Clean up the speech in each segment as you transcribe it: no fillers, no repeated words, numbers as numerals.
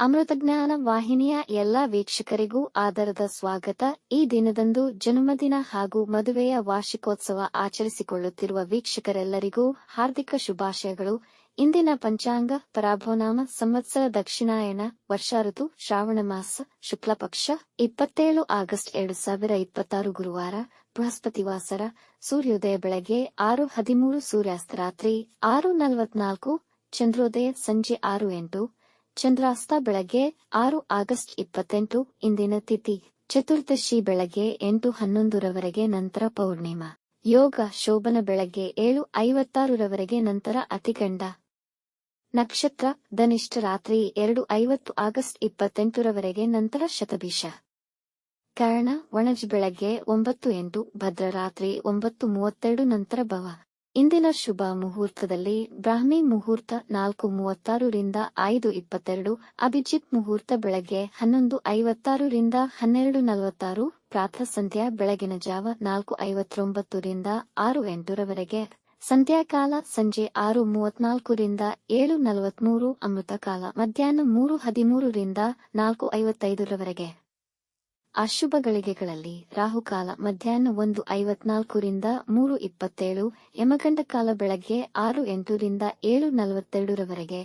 ಅಮೃತಜ್ಞಾನ ವಾಹಿನಿಯ ಎಲ್ಲಾ ವೀಕ್ಷಕರಿಗೂ ಆದರದ ಸ್ವಾಗತ. ಈ ದಿನದಂದು ಜನ್ಮದಿನ ಹಾಗೂ ಮದುವೆಯ ವಾರ್ಷಿಕೋತ್ಸವ ಆಚರಿಸಿಕೊಳ್ಳುತ್ತಿರುವ ವೀಕ್ಷಕರೆಲ್ಲರಿಗೂ ಹಾರ್ದಿಕ ಶುಭಾಶಯಗಳು. ಇಂದಿನ ಪಂಚಾಂಗ ಪರಾಭವನಾಮ ಸಂವತ್ಸರ ದಕ್ಷಿಣಾಯನ ವರ್ಷ ಋತು ಶ್ರಾವಣ ಮಾಸ ಶುಕ್ಲಪಕ್ಷ 27 ಆಗಸ್ಟ್ 2026 ಗುರುವಾರ ಬೃಹಸ್ಪತಿವಾಸರ. ಸೂರ್ಯೋದಯ ಬೆಳಗ್ಗೆ 6:13, ಸೂರ್ಯಾಸ್ತ ರಾತ್ರಿ 6:44, ಚಂದ್ರೋದಯ ಸಂಜೆ 6:08, ಚಂದ್ರಾಸ್ತ ಬೆಳಗ್ಗೆ 6 ಆಗಸ್ಟ್ 28. ಇಂದಿನ ತಿಥಿ ಚತುರ್ದಶಿ ಬೆಳಗ್ಗೆ 8:11 ರವರೆಗೆ, ನಂತರ ಪೌರ್ಣಿಮಾ. ಯೋಗ ಶೋಭನ ಬೆಳಗ್ಗೆ 7:56 ರವರೆಗೆ, ನಂತರ ಅತಿಗಂಡ. ನಕ್ಷತ್ರ ಧನಿಷ್ಠ ರಾತ್ರಿ 2:50 ಆಗಸ್ಟ್ 28 ರವರೆಗೆ, ನಂತರ ಶತಭಿಷ. ಕರ್ಣ ವಣಜ್ ಬೆಳಗ್ಗೆ 9:08, ಭದ್ರ ರಾತ್ರಿ 9:32, ನಂತರ ಭವ. ಇಂದಿನ ಶುಭ ಮುಹೂರ್ತದಲ್ಲಿ ಬ್ರಾಹ್ಮಿ ಮುಹೂರ್ತ 4:36 ರಿಂದ 5:22, ಅಭಿಜಿತ್ ಮುಹೂರ್ತ ಬೆಳಗ್ಗೆ 11:56 ರಿಂದ 12:46, ಪ್ರಾತಃ ಸಂಧ್ಯಾ ಬೆಳಗಿನ ಜಾವ 4:59 ರಿಂದ 6:08 ರವರೆಗೆ, ಸಂಧ್ಯಾಕಾಲ ಸಂಜೆ 6:34 ರಿಂದ 7:43, ಅಮೃತಕಾಲ ಮಧ್ಯಾಹ್ನ 3:13 ರಿಂದ 4:55 ರವರೆಗೆ. ಅಶುಭ ಗಳಿಗೆಗಳಲ್ಲಿ ರಾಹುಕಾಲ ಮಧ್ಯಾಹ್ನ 1:54 ರಿಂದ 3:27, ಯಮಗಂಡ ಕಾಲ ಬೆಳಗ್ಗೆ 6:08 ರಿಂದ 7:42 ರವರೆಗೆ,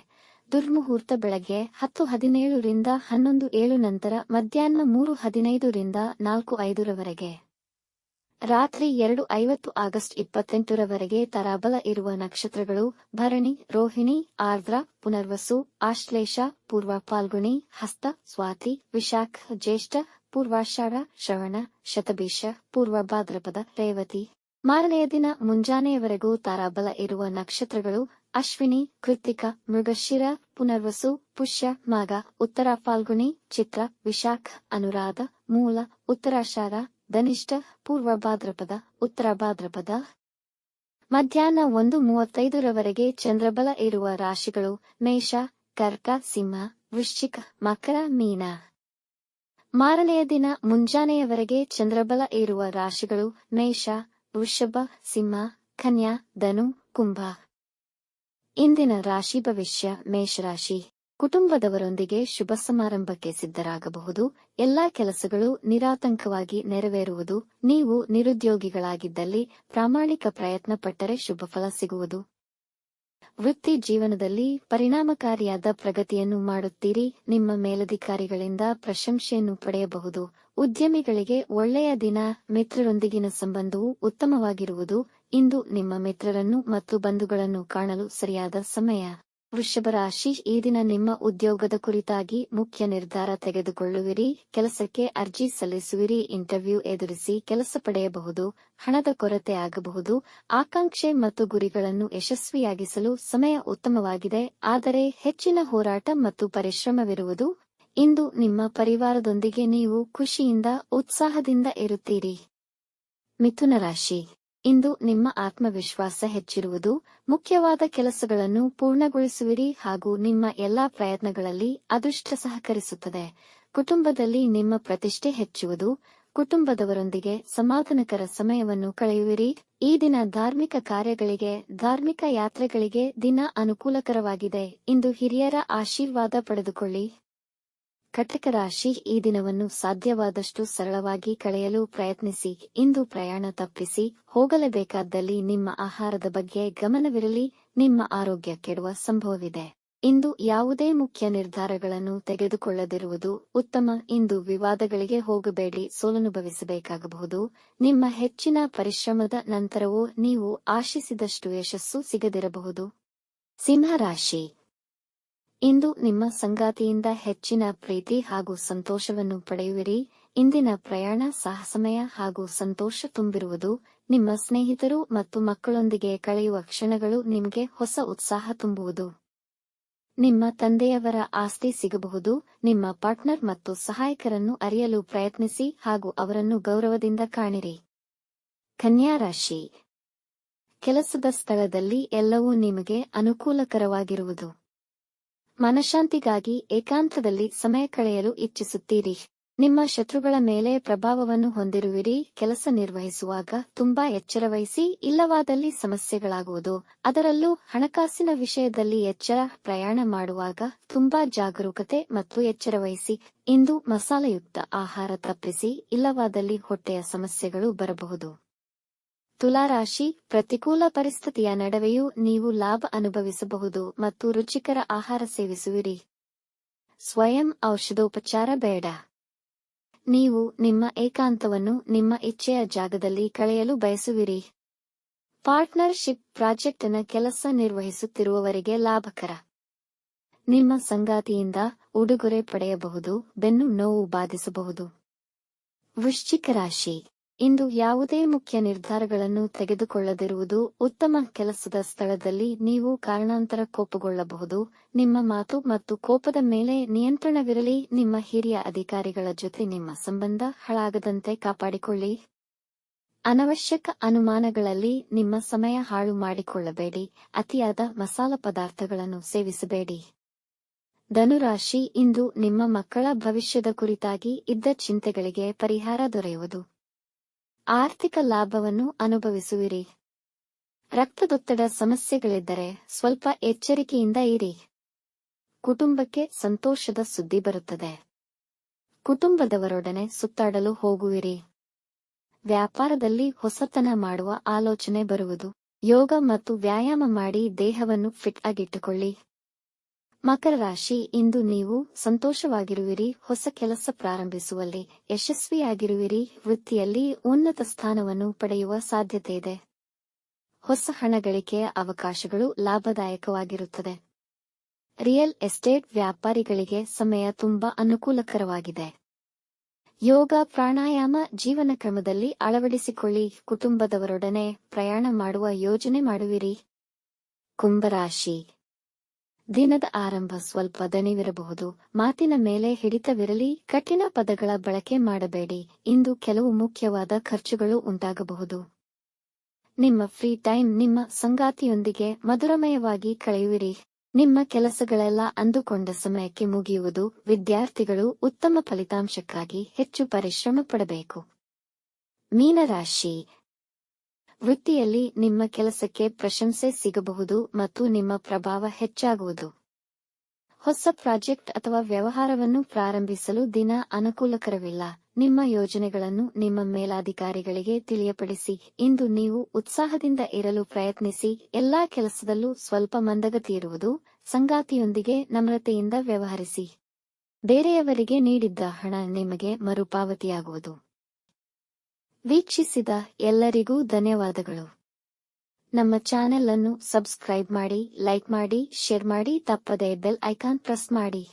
ದುರ್ಮುಹೂರ್ತ ಬೆಳಗ್ಗೆ 10:17 ರಿಂದ 11:07, ನಂತರ ಮಧ್ಯಾಹ್ನ 3:15 ರಿಂದ 4:05 ರವರೆಗೆ. ರಾತ್ರಿ 2:50 ಆಗಸ್ಟ್ 28 ರವರೆಗೆ. ತರಾಬಲ ಇರುವ ನಕ್ಷತ್ರಗಳು ಭರಣಿ, ರೋಹಿಣಿ, ಆರ್ದ್ರ, ಪುನರ್ವಸು, ಆಶ್ಲೇಷ, ಪೂರ್ವ ಫಾಲ್ಗುಣಿ, ಹಸ್ತ, ಸ್ವಾತಿ, ವಿಶಾಖ, ಜ್ಯೇಷ್ಠ, ಪೂರ್ವಾಷಾಢ, ಶ್ರವಣ, ಶತಭಿಷ, ಪೂರ್ವ ಭಾದ್ರಪದ, ರೇವತಿ. ಮಾರನೆಯ ದಿನ ಮುಂಜಾನೆಯವರೆಗೂ ತಾರಾಬಲ ಇರುವ ನಕ್ಷತ್ರಗಳು ಅಶ್ವಿನಿ, ಕೃತ್ತಿಕ, ಮೃಗಶಿರ, ಪುನರ್ವಸು, ಪುಷ್ಯ, ಮಾಘ, ಉತ್ತರ ಫಾಲ್ಗುಣಿ, ಚಿತ್ರ, ವಿಶಾಖ, ಅನುರಾಧ, ಮೂಲ, ಉತ್ತರಾಷಾಢ, ಧನಿಷ್ಠ, ಪೂರ್ವ ಭಾದ್ರಪದ, ಉತ್ತರ ಭಾದ್ರಪದ. ಮಧ್ಯಾಹ್ನ 1:35 ರವರೆಗೆ ಚಂದ್ರಬಲ ಇರುವ ರಾಶಿಗಳು ಮೇಷ, ಕರ್ಕ, ಸಿಂಹ, ವೃಶ್ಚಿಕ, ಮಕರ, ಮೀನ. ಮಾರನೆಯ ದಿನ ಮುಂಜಾನೆಯವರೆಗೆ ಚಂದ್ರಬಲ ಇರುವ ರಾಶಿಗಳು ಮೇಷ, ವೃಷಭ, ಸಿಂಹ, ಕನ್ಯಾ, ಧನು, ಕುಂಭ. ಇಂದಿನ ರಾಶಿ ಭವಿಷ್ಯ. ಮೇಷರಾಶಿ. ಕುಟುಂಬದವರೊಂದಿಗೆ ಶುಭ ಸಮಾರಂಭಕ್ಕೆ ಸಿದ್ಧರಾಗಬಹುದು. ಎಲ್ಲಾ ಕೆಲಸಗಳು ನಿರಾತಂಕವಾಗಿ ನೆರವೇರುವುದು. ನೀವು ನಿರುದ್ಯೋಗಿಗಳಾಗಿದ್ದಲ್ಲಿ ಪ್ರಾಮಾಣಿಕ ಪ್ರಯತ್ನ ಪಟ್ಟರೆ ಶುಭ ಫಲ ಸಿಗುವುದು. ವೃತ್ತಿ ಜೀವನದಲ್ಲಿ ಪರಿಣಾಮಕಾರಿಯಾದ ಪ್ರಗತಿಯನ್ನು ಮಾಡುತ್ತೀರಿ. ನಿಮ್ಮ ಮೇಲಧಿಕಾರಿಗಳಿಂದ ಪ್ರಶಂಸೆಯನ್ನು ಪಡೆಯಬಹುದು. ಉದ್ಯಮಿಗಳಿಗೆ ಒಳ್ಳೆಯ ದಿನ. ಮಿತ್ರರೊಂದಿಗಿನ ಸಂಬಂಧವು ಉತ್ತಮವಾಗಿರುವುದು. ಇಂದು ನಿಮ್ಮ ಮಿತ್ರರನ್ನು ಮತ್ತು ಬಂಧುಗಳನ್ನು ಕಾಣಲು ಸರಿಯಾದ ಸಮಯ. ವೃಷಭ ರಾಶಿ. ಈ ದಿನ ನಿಮ್ಮ ಉದ್ಯೋಗದ ಕುರಿತಾಗಿ ಮುಖ್ಯ ನಿರ್ಧಾರ ತೆಗೆದುಕೊಳ್ಳುವಿರಿ. ಕೆಲಸಕ್ಕೆ ಅರ್ಜಿ ಸಲ್ಲಿಸುವಿರಿ. ಇಂಟರ್ವ್ಯೂ ಎದುರಿಸಿ ಕೆಲಸ ಪಡೆಯಬಹುದು. ಹಣದ ಕೊರತೆ ಆಗಬಹುದು. ಆಕಾಂಕ್ಷೆ ಮತ್ತು ಗುರಿಗಳನ್ನು ಯಶಸ್ವಿಯಾಗಿಸಲು ಸಮಯ ಉತ್ತಮವಾಗಿದೆ, ಆದರೆ ಹೆಚ್ಚಿನ ಹೋರಾಟ ಮತ್ತು ಪರಿಶ್ರಮವಿರುವುದು. ಇಂದು ನಿಮ್ಮ ಪರಿವಾರದೊಂದಿಗೆ ನೀವು ಖುಷಿಯಿಂದ, ಉತ್ಸಾಹದಿಂದ ಇರುತ್ತೀರಿ. ಮಿಥುನ ರಾಶಿ. ಇಂದು ನಿಮ್ಮ ಆತ್ಮವಿಶ್ವಾಸ ಹೆಚ್ಚಿರುವುದು. ಮುಖ್ಯವಾದ ಕೆಲಸಗಳನ್ನು ಪೂರ್ಣಗೊಳಿಸುವಿರಿ ಹಾಗೂ ನಿಮ್ಮ ಎಲ್ಲಾ ಪ್ರಯತ್ನಗಳಲ್ಲಿ ಅದೃಷ್ಟ ಸಹಕರಿಸುತ್ತದೆ. ಕುಟುಂಬದಲ್ಲಿ ನಿಮ್ಮ ಪ್ರತಿಷ್ಠೆ ಹೆಚ್ಚುವುದು. ಕುಟುಂಬದವರೊಂದಿಗೆ ಸಮಾಧಾನಕರ ಸಮಯವನ್ನು ಕಳೆಯುವಿರಿ. ಈ ದಿನ ಧಾರ್ಮಿಕ ಕಾರ್ಯಗಳಿಗೆ, ಧಾರ್ಮಿಕ ಯಾತ್ರೆಗಳಿಗೆ ದಿನ ಅನುಕೂಲಕರವಾಗಿದೆ. ಇಂದು ಹಿರಿಯರ ಆಶೀರ್ವಾದ ಪಡೆದುಕೊಳ್ಳಿ. ಕಟಕ ರಾಶಿ. ಈ ದಿನವನ್ನು ಸಾಧ್ಯವಾದಷ್ಟು ಸರಳವಾಗಿ ಕಳೆಯಲು ಪ್ರಯತ್ನಿಸಿ. ಇಂದು ಪ್ರಯಾಣ ತಪ್ಪಿಸಿ. ಹೋಗಲೇಬೇಕಾದಲ್ಲಿ ನಿಮ್ಮ ಆಹಾರದ ಬಗ್ಗೆ ಗಮನವಿರಲಿ. ನಿಮ್ಮ ಆರೋಗ್ಯ ಕೆಡುವ ಸಂಭವವಿದೆ. ಇಂದು ಯಾವುದೇ ಮುಖ್ಯ ನಿರ್ಧಾರಗಳನ್ನು ತೆಗೆದುಕೊಳ್ಳದಿರುವುದು ಉತ್ತಮ. ಇಂದು ವಿವಾದಗಳಿಗೆ ಹೋಗಬೇಡಿ. ಸೋಲನುಭವಿಸಬೇಕಾಗಬಹುದು. ನಿಮ್ಮ ಹೆಚ್ಚಿನ ಪರಿಶ್ರಮದ ನಂತರವೂ ನೀವು ಆಶಿಸಿದಷ್ಟು ಯಶಸ್ಸು ಸಿಗದಿರಬಹುದು. ಸಿಂಹರಾಶಿ. ಇಂದು ನಿಮ್ಮ ಸಂಗಾತಿಯಿಂದ ಹೆಚ್ಚಿನ ಪ್ರೀತಿ ಹಾಗೂ ಸಂತೋಷವನ್ನು ಪಡೆಯುವಿರಿ. ಇಂದಿನ ಪ್ರಯಾಣ ಸಾಹಸಮಯ ಹಾಗೂ ಸಂತೋಷ ತುಂಬಿರುವುದು. ನಿಮ್ಮ ಸ್ನೇಹಿತರು ಮತ್ತು ಮಕ್ಕಳೊಂದಿಗೆ ಕಳೆಯುವ ಕ್ಷಣಗಳು ನಿಮಗೆ ಹೊಸ ಉತ್ಸಾಹ ತುಂಬುವುದು. ನಿಮ್ಮ ತಂದೆಯವರ ಆಸ್ತಿ ಸಿಗಬಹುದು. ನಿಮ್ಮ ಪಾರ್ಟ್ನರ್ ಮತ್ತು ಸಹಾಯಕರನ್ನು ಅರಿಯಲು ಪ್ರಯತ್ನಿಸಿ ಹಾಗೂ ಅವರನ್ನು ಗೌರವದಿಂದ ಕಾಣಿರಿ. ಕನ್ಯಾ ರಾಶಿ. ಕೆಲಸದ ಸ್ಥಳದಲ್ಲಿ ಎಲ್ಲವೂ ನಿಮಗೆ ಅನುಕೂಲಕರವಾಗಿರುವುದು. ಮನಃಶಾಂತಿಗಾಗಿ ಏಕಾಂತದಲ್ಲಿ ಸಮಯ ಕಳೆಯಲು ಇಚ್ಛಿಸುತ್ತೀರಿ. ನಿಮ್ಮ ಶತ್ರುಗಳ ಮೇಲೆ ಪ್ರಭಾವವನ್ನು ಹೊಂದಿರುವಿರಿ. ಕೆಲಸ ನಿರ್ವಹಿಸುವಾಗ ತುಂಬಾ ಎಚ್ಚರವಹಿಸಿ, ಇಲ್ಲವಾದಲ್ಲಿ ಸಮಸ್ಯೆಗಳಾಗುವುದು. ಅದರಲ್ಲೂ ಹಣಕಾಸಿನ ವಿಷಯದಲ್ಲಿ ಎಚ್ಚರ. ಪ್ರಯಾಣ ಮಾಡುವಾಗ ತುಂಬಾ ಜಾಗರೂಕತೆ ಮತ್ತು ಎಚ್ಚರವಹಿಸಿ. ಇಂದು ಮಸಾಲೆಯುಕ್ತ ಆಹಾರ ತಪ್ಪಿಸಿ, ಇಲ್ಲವಾದಲ್ಲಿ ಹೊಟ್ಟೆಯ ಸಮಸ್ಯೆಗಳು ಬರಬಹುದು. ತುಲಾರಾಶಿ, ಪ್ರತಿಕೂಲ ಪರಿಸ್ಥಿತಿಯ ನಡುವೆಯೂ ನೀವು ಲಾಭ ಅನುಭವಿಸಬಹುದು ಮತ್ತು ರುಚಿಕರ ಆಹಾರ ಸೇವಿಸುವಿರಿ. ಸ್ವಯಂ ಔಷಧೋಪಚಾರ ಬೇಡ. ನೀವು ನಿಮ್ಮ ಏಕಾಂತವನ್ನು ನಿಮ್ಮ ಇಚ್ಛೆಯ ಜಾಗದಲ್ಲಿ ಕಳೆಯಲು ಬಯಸುವಿರಿ. ಪಾರ್ಟ್ನರ್ಶಿಪ್ ಪ್ರಾಜೆಕ್ಟ್ನ ಕೆಲಸ ನಿರ್ವಹಿಸುತ್ತಿರುವವರಿಗೆ ಲಾಭಕರ. ನಿಮ್ಮ ಸಂಗಾತಿಯಿಂದ ಉಡುಗೊರೆ ಪಡೆಯಬಹುದು. ಬೆನ್ನು ನೋವು ಬಾಧಿಸಬಹುದು. ವೃಶ್ಚಿಕ ರಾಶಿ, ಇಂದು ಯಾವುದೇ ಮುಖ್ಯ ನಿರ್ಧಾರಗಳನ್ನು ತೆಗೆದುಕೊಳ್ಳದಿರುವುದು ಉತ್ತಮ. ಕೆಲಸದ ಸ್ಥಳದಲ್ಲಿ ನೀವು ಕಾರಣಾಂತರ ಕೋಪಗೊಳ್ಳಬಹುದು. ನಿಮ್ಮ ಮಾತು ಮತ್ತು ಕೋಪದ ಮೇಲೆ ನಿಯಂತ್ರಣವಿರಲಿ. ನಿಮ್ಮ ಹಿರಿಯ ಅಧಿಕಾರಿಗಳ ಜೊತೆ ನಿಮ್ಮ ಸಂಬಂಧ ಹಾಳಾಗದಂತೆ ಕಾಪಾಡಿಕೊಳ್ಳಿ. ಅನವಶ್ಯಕ ಅನುಮಾನಗಳಲ್ಲಿ ನಿಮ್ಮ ಸಮಯ ಹಾಳು ಮಾಡಿಕೊಳ್ಳಬೇಡಿ. ಅತಿಯಾದ ಮಸಾಲ ಪದಾರ್ಥಗಳನ್ನು ಸೇವಿಸಬೇಡಿ. ಧನುರಾಶಿ, ಇಂದು ನಿಮ್ಮ ಮಕ್ಕಳ ಭವಿಷ್ಯದ ಕುರಿತಾಗಿ ಇದ್ದ ಚಿಂತೆಗಳಿಗೆ ಪರಿಹಾರ ದೊರೆಯುವುದು. ಆರ್ಥಿಕ ಲಾಭವನ್ನು ಅನುಭವಿಸುವಿರಿ. ರಕ್ತದೊತ್ತಡ ಸಮಸ್ಯೆಗಳಿದ್ದರೆ ಸ್ವಲ್ಪ ಎಚ್ಚರಿಕೆಯಿಂದ ಇರಿ. ಕುಟುಂಬಕ್ಕೆ ಸಂತೋಷದ ಸುದ್ದಿ ಬರುತ್ತದೆ. ಕುಟುಂಬದವರೊಡನೆ ಸುತ್ತಾಡಲು ಹೋಗುವಿರಿ. ವ್ಯಾಪಾರದಲ್ಲಿ ಹೊಸತನ ಮಾಡುವ ಆಲೋಚನೆ ಬರುವುದು. ಯೋಗ ಮತ್ತು ವ್ಯಾಯಾಮ ಮಾಡಿ ದೇಹವನ್ನು ಫಿಟ್ ಆಗಿಟ್ಟುಕೊಳ್ಳಿ. ಮಕರ ರಾಶಿ, ಇಂದು ನೀವು ಸಂತೋಷವಾಗಿರುವಿರಿ. ಹೊಸ ಕೆಲಸ ಪ್ರಾರಂಭಿಸುವಲ್ಲಿ ಯಶಸ್ವಿಯಾಗಿರುವಿರಿ. ವೃತ್ತಿಯಲ್ಲಿ ಉನ್ನತ ಸ್ಥಾನವನ್ನು ಪಡೆಯುವ ಸಾಧ್ಯತೆಯಿದೆ. ಹೊಸ ಹಣ ಗಳಿಕೆಯ ಅವಕಾಶಗಳು ಲಾಭದಾಯಕವಾಗಿರುತ್ತದೆ. ರಿಯಲ್ ಎಸ್ಟೇಟ್ ವ್ಯಾಪಾರಿಗಳಿಗೆ ಸಮಯ ತುಂಬಾ ಅನುಕೂಲಕರವಾಗಿದೆ. ಯೋಗ ಪ್ರಾಣಾಯಾಮ ಜೀವನ ಕ್ರಮದಲ್ಲಿ ಅಳವಡಿಸಿಕೊಳ್ಳಿ. ಕುಟುಂಬದವರೊಡನೆ ಪ್ರಯಾಣ ಮಾಡುವ ಯೋಜನೆ ಮಾಡುವಿರಿ. ಕುಂಭರಾಶಿ, ದಿನದ ಆರಂಭ ಸ್ವಲ್ಪ ದಣಿವಿರಬಹುದು. ಮಾತಿನ ಮೇಲೆ ಹಿಡಿತವಿರಲಿ. ಕಠಿಣ ಪದಗಳ ಬಳಕೆ ಮಾಡಬೇಡಿ. ಇಂದು ಕೆಲವು ಮುಖ್ಯವಾದ ಖರ್ಚುಗಳು ಉಂಟಾಗಬಹುದು. ನಿಮ್ಮ ಫ್ರೀ ಟೈಮ್ ನಿಮ್ಮ ಸಂಗಾತಿಯೊಂದಿಗೆ ಮಧುರಮಯವಾಗಿ ಕಳೆಯುವಿರಿ. ನಿಮ್ಮ ಕೆಲಸಗಳೆಲ್ಲ ಅಂದುಕೊಂಡ ಸಮಯಕ್ಕೆ ಮುಗಿಯುವುದು. ವಿದ್ಯಾರ್ಥಿಗಳು ಉತ್ತಮ ಫಲಿತಾಂಶಕ್ಕಾಗಿ ಹೆಚ್ಚು ಪರಿಶ್ರಮ ಪಡಬೇಕು. ಮೀನರಾಶಿ, ವೃತ್ತಿಯಲ್ಲಿ ನಿಮ್ಮ ಕೆಲಸಕ್ಕೆ ಪ್ರಶಂಸೆ ಸಿಗಬಹುದು ಮತ್ತು ನಿಮ್ಮ ಪ್ರಭಾವ ಹೆಚ್ಚಾಗುವುದು. ಹೊಸ ಪ್ರಾಜೆಕ್ಟ್ ಅಥವಾ ವ್ಯವಹಾರವನ್ನು ಪ್ರಾರಂಭಿಸಲು ದಿನ ಅನುಕೂಲಕರವಿಲ್ಲ. ನಿಮ್ಮ ಯೋಜನೆಗಳನ್ನು ನಿಮ್ಮ ಮೇಲಾಧಿಕಾರಿಗಳಿಗೆ ತಿಳಿಯಪಡಿಸಿ. ಇಂದು ನೀವು ಉತ್ಸಾಹದಿಂದ ಇರಲು ಪ್ರಯತ್ನಿಸಿ. ಎಲ್ಲಾ ಕೆಲಸದಲ್ಲೂ ಸ್ವಲ್ಪ ಮಂದಗತಿ ಇರುವುದು. ಸಂಗಾತಿಯೊಂದಿಗೆ ನಮ್ರತೆಯಿಂದ ವ್ಯವಹರಿಸಿ. ಬೇರೆಯವರಿಗೆ ನೀಡಿದ್ದ ಹಣ ನಿಮಗೆ ಮರುಪಾವತಿಯಾಗುವುದು. ವೀಕ್ಷಿಸಿದ ಎಲ್ಲರಿಗೂ ಧನ್ಯವಾದಗಳು. ನಮ್ಮ ಚಾನೆಲ್ ಅನ್ನು ಸಬ್ಸ್ಕ್ರೈಬ್ ಮಾಡಿ, ಲೈಕ್ ಮಾಡಿ, ಶೇರ್ ಮಾಡಿ. ತಪ್ಪದೇ ಬೆಲ್ ಐಕಾನ್ ಪ್ರೆಸ್ ಮಾಡಿ.